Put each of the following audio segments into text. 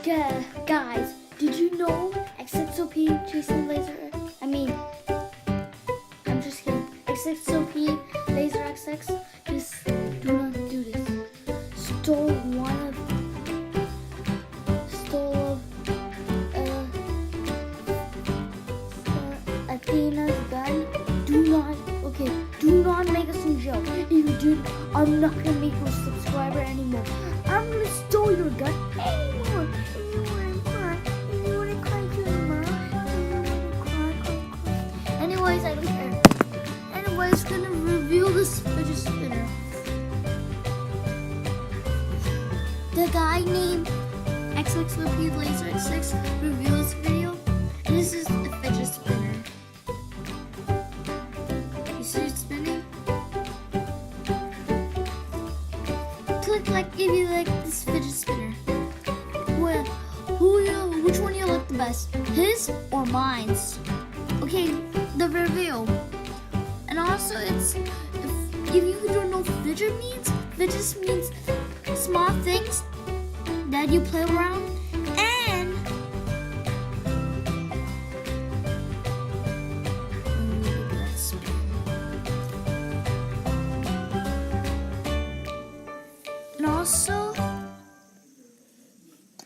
Guys, did you know XXOP chasing laser? I'm just kidding. XXOP laser XX, just do not do this. Stole Athena's gun. Do not make us in jail. If you do, I'm not gonna make you a subscriber anymore. I'm gonna steal your gun anymore. Anyways, I don't care. Anyways, gonna reveal this fidget spinner. The guy named XXOP Laser X6 revealed this video, and this is the fidget spinner. You see it spinning? If you like this fidget spinner. Well, which one do you like the best? His or mine's? Okay, the reveal. And also, if you don't know what fidget means small things that you play around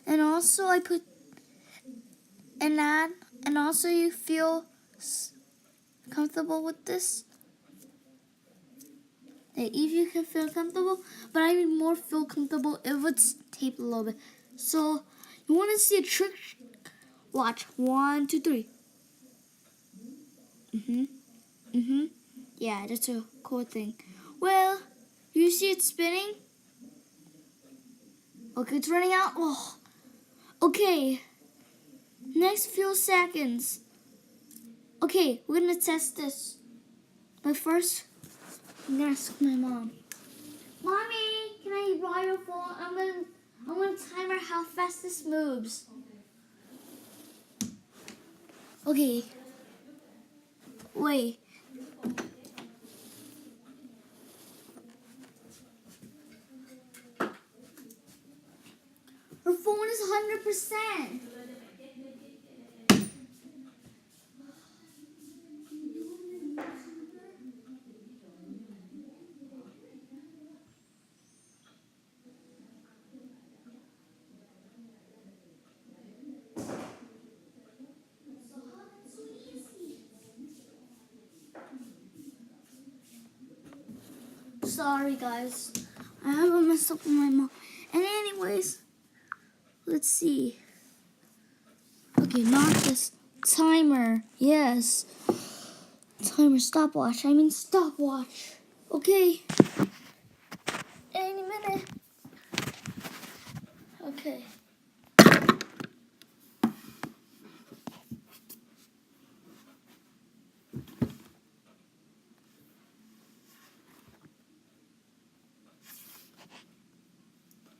and also I put an ad, and also you feel comfortable with this. If you can feel comfortable, but I would more feel comfortable if it's taped a little bit. So you want to see a trick? Watch. 1, 2, 3. Yeah, that's a cool thing. Well, you see it spinning? Okay, it's running out. Oh. Okay. Next few seconds. Okay, we're gonna test this. But first, I'm gonna ask my mom. Mommy, can I borrow your phone? I'm gonna time her how fast this moves. Okay. Wait. Her phone is 100%. Sorry guys, I have a mess up with my mom. And anyways, let's see. Okay, not this timer. Yes, timer, stopwatch. I mean stopwatch. Okay, any minute. Okay.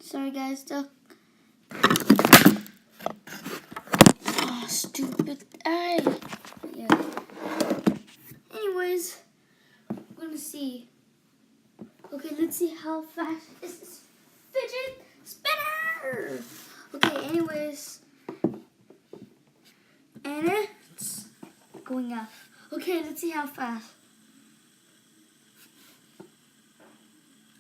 Sorry guys, stupid eye. Yeah. Anyways, we're gonna see. Okay, let's see how fast is this fidget spinner. Okay, anyways. And it's going up. Okay, let's see how fast.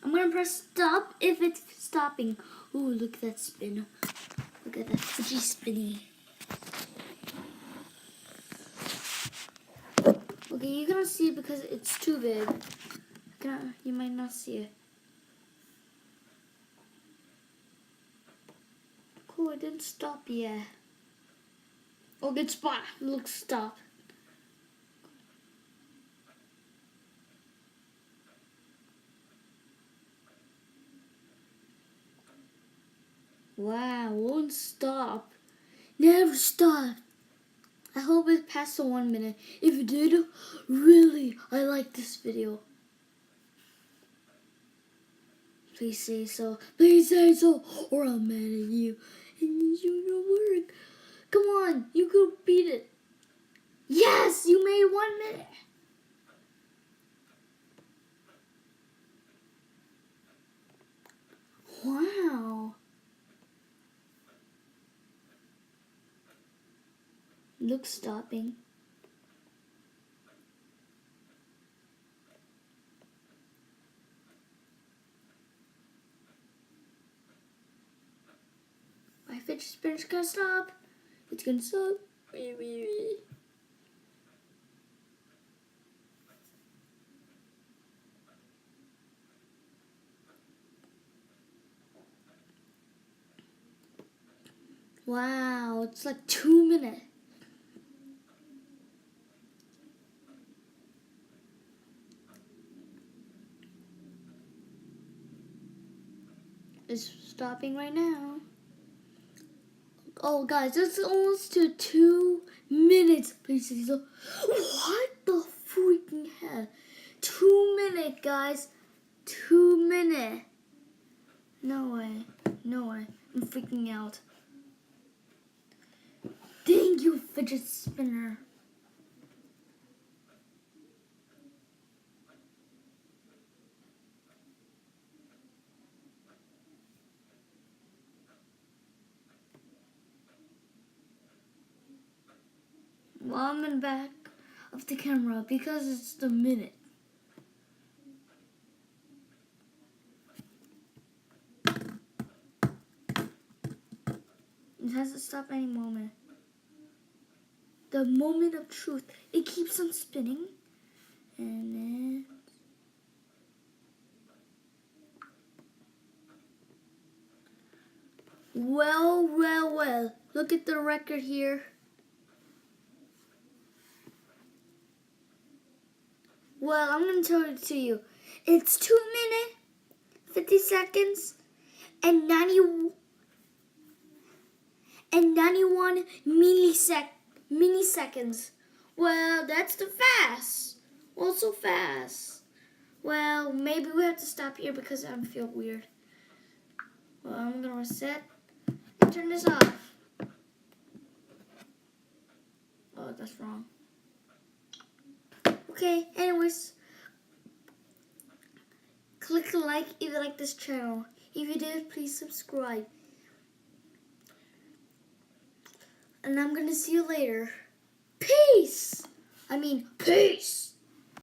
I'm gonna press stop if it's stopping. Ooh, look at that spin. Look at that fidget spinny. Okay, you're gonna see it because it's too big. You might not see it. Cool, it didn't stop yet. Oh, good spot. Look, stop. Wow, won't stop. Never stop. I hope it passed the 1 minute. If it did, really, I like this video. Please say so. Please say so, or I'm mad at you. And you don't work. Come on, you could beat it. Yes, you made 1 minute. Wow. Looks stopping. My fidget spinner's gonna stop. It's gonna stop. Wow, it's like 2 minutes. It's stopping right now. Oh, guys, it's almost to 2 minutes. Please, so what the freaking hell? 2 minutes, guys. 2 minutes. No way. No way. I'm freaking out. Thank you, fidget spinner. Well, I'm in back of the camera because it's the minute. It hasn't stopped any moment. The moment of truth. It keeps on spinning. And then... Well, well, well. Look at the record here. Well, I'm going to tell it to you. It's 2 minutes, 50 seconds, and 91 milliseconds. Well, that's too fast. Well, so fast. Well, maybe we have to stop here because I feel weird. Well, I'm going to reset and turn this off. Oh, that's wrong. Okay, anyways, click like if you like this channel. If you did, please subscribe. And I'm gonna see you later. Peace! Peace!